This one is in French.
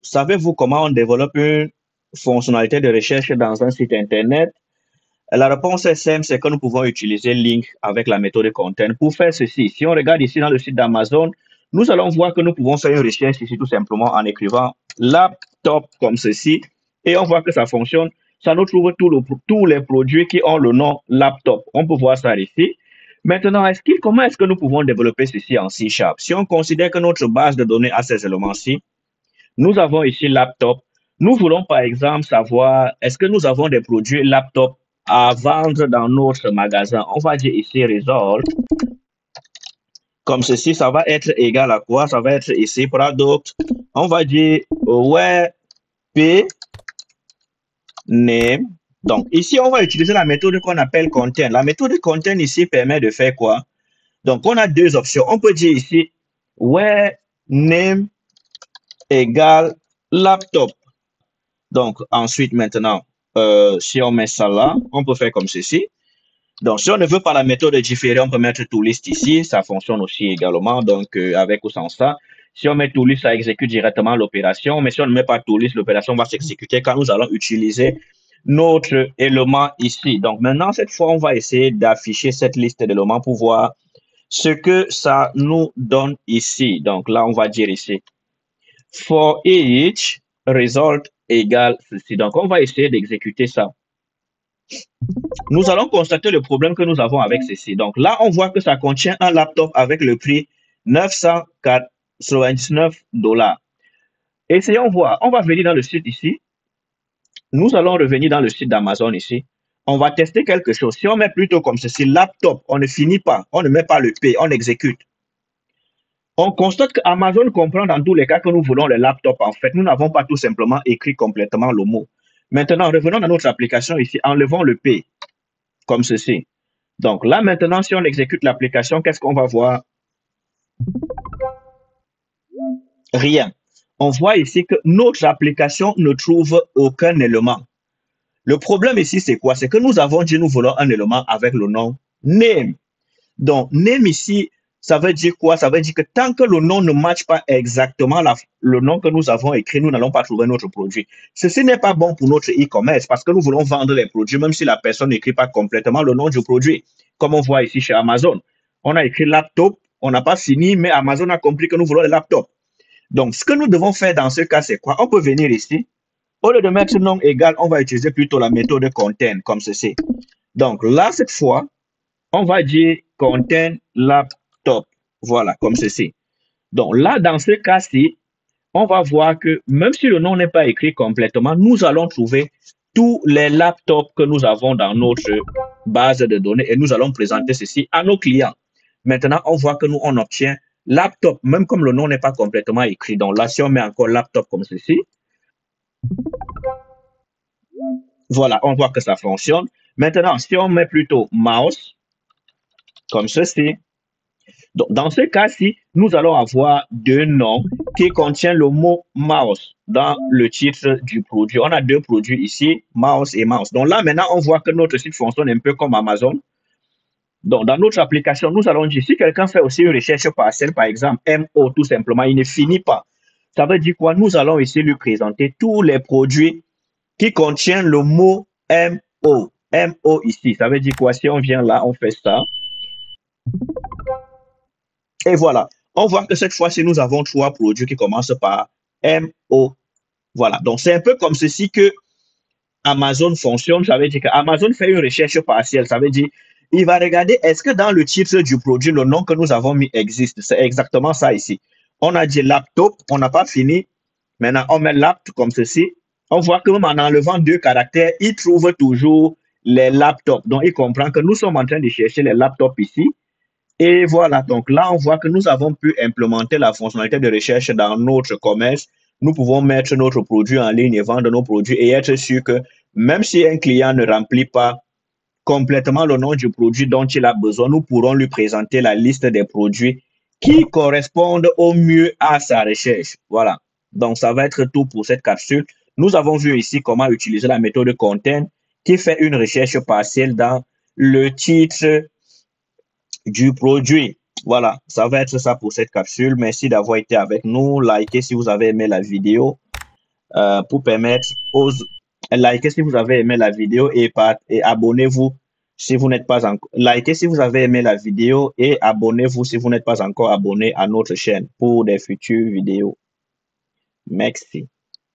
savez-vous comment on développe une fonctionnalité de recherche dans un site Internet? La réponse est simple, c'est que nous pouvons utiliser Link avec la méthode Content pour faire ceci. Si on regarde ici dans le site d'Amazon, nous allons voir que nous pouvons faire une recherche ici tout simplement en écrivant laptop comme ceci et on voit que ça fonctionne. Ça nous trouve tous les produits qui ont le nom laptop. On peut voir ça ici. Maintenant, comment est-ce que nous pouvons développer ceci en C Sharp? Si on considère que notre base de données a ces éléments-ci, nous avons ici laptop. Nous voulons par exemple savoir, est-ce que nous avons des produits laptop à vendre dans notre magasin? On va dire ici result. Comme ceci, ça va être égal à quoi? Ça va être ici product. On va dire web name. Donc ici, on va utiliser la méthode qu'on appelle content. La méthode content ici permet de faire quoi? Donc on a deux options. On peut dire ici web name égale laptop. Donc, ensuite, maintenant, si on met ça là, on peut faire comme ceci. Donc, si on ne veut pas la méthode différée, on peut mettre toList ici. Ça fonctionne aussi également, donc avec ou sans ça. Si on met toList, ça exécute directement l'opération. Mais si on ne met pas toList, l'opération va s'exécuter quand nous allons utiliser notre élément ici. Donc, maintenant, cette fois, on va essayer d'afficher cette liste d'éléments pour voir ce que ça nous donne ici. Donc, là, on va dire ici, for each result égale ceci. Donc, on va essayer d'exécuter ça. Nous allons constater le problème que nous avons avec ceci. Donc, là, on voit que ça contient un laptop avec le prix 999 $. Essayons voir. On va venir dans le site ici. Nous allons revenir dans le site d'Amazon ici. On va tester quelque chose. Si on met plutôt comme ceci, laptop, on ne finit pas. On ne met pas le P, on exécute. On constate qu'Amazon comprend dans tous les cas que nous voulons le laptop. En fait, nous n'avons pas tout simplement écrit complètement le mot. Maintenant, revenons dans notre application ici, enlevons le P, comme ceci. Donc là, maintenant, si on exécute l'application, qu'est-ce qu'on va voir? Rien. On voit ici que notre application ne trouve aucun élément. Le problème ici, c'est quoi? C'est que nous avons dit nous voulons un élément avec le nom name. Donc, name ici, ça veut dire quoi? Ça veut dire que tant que le nom ne matche pas exactement le nom que nous avons écrit, nous n'allons pas trouver notre produit. Ceci n'est pas bon pour notre e-commerce parce que nous voulons vendre les produits, même si la personne n'écrit pas complètement le nom du produit. Comme on voit ici chez Amazon. On a écrit laptop, on n'a pas fini, mais Amazon a compris que nous voulons le laptop. Donc, ce que nous devons faire dans ce cas, c'est quoi? On peut venir ici. Au lieu de mettre nom égal, on va utiliser plutôt la méthode contain, comme ceci. Donc là, cette fois, on va dire contain laptop. Voilà, comme ceci. Donc là, dans ce cas-ci, on va voir que même si le nom n'est pas écrit complètement, nous allons trouver tous les laptops que nous avons dans notre base de données et nous allons présenter ceci à nos clients. Maintenant, on voit que nous, on obtient laptop, même comme le nom n'est pas complètement écrit. Donc là, si on met encore laptop comme ceci, voilà, on voit que ça fonctionne. Maintenant, si on met plutôt mouse, comme ceci, donc, dans ce cas-ci, nous allons avoir deux noms qui contiennent le mot mouse dans le titre du produit. On a deux produits ici, mouse et mouse. Donc là, maintenant, on voit que notre site fonctionne un peu comme Amazon. Donc, dans notre application, nous allons dire, si quelqu'un fait aussi une recherche partielle, par exemple, MO, tout simplement, il ne finit pas. Ça veut dire quoi? Nous allons ici lui présenter tous les produits qui contiennent le mot MO. MO ici, ça veut dire quoi? Si on vient là, on fait ça. Et voilà, on voit que cette fois-ci, nous avons trois produits qui commencent par MO. Voilà, donc c'est un peu comme ceci que Amazon fonctionne. Ça veut dire qu'Amazon fait une recherche partielle. Ça veut dire il va regarder est-ce que dans le titre du produit, le nom que nous avons mis existe. C'est exactement ça ici. On a dit laptop, on n'a pas fini. Maintenant, on met lapt comme ceci. On voit que même en enlevant deux caractères, il trouve toujours les laptops. Donc, il comprend que nous sommes en train de chercher les laptops ici. Et voilà, donc là, on voit que nous avons pu implémenter la fonctionnalité de recherche dans notre commerce. Nous pouvons mettre notre produit en ligne et vendre nos produits et être sûr que même si un client ne remplit pas complètement le nom du produit dont il a besoin, nous pourrons lui présenter la liste des produits qui correspondent au mieux à sa recherche. Voilà. Donc, ça va être tout pour cette capsule. Nous avons vu ici comment utiliser la méthode content qui fait une recherche partielle dans le titre du produit. Voilà, ça va être ça pour cette capsule. Merci d'avoir été avec nous. Likez si vous avez aimé la vidéo. pour permettre aux likez si vous avez aimé la vidéo et abonnez-vous si vous n'êtes pas encore likez si vous avez aimé la vidéo et abonnez-vous si vous n'êtes pas encore abonné à notre chaîne pour des futures vidéos. Merci.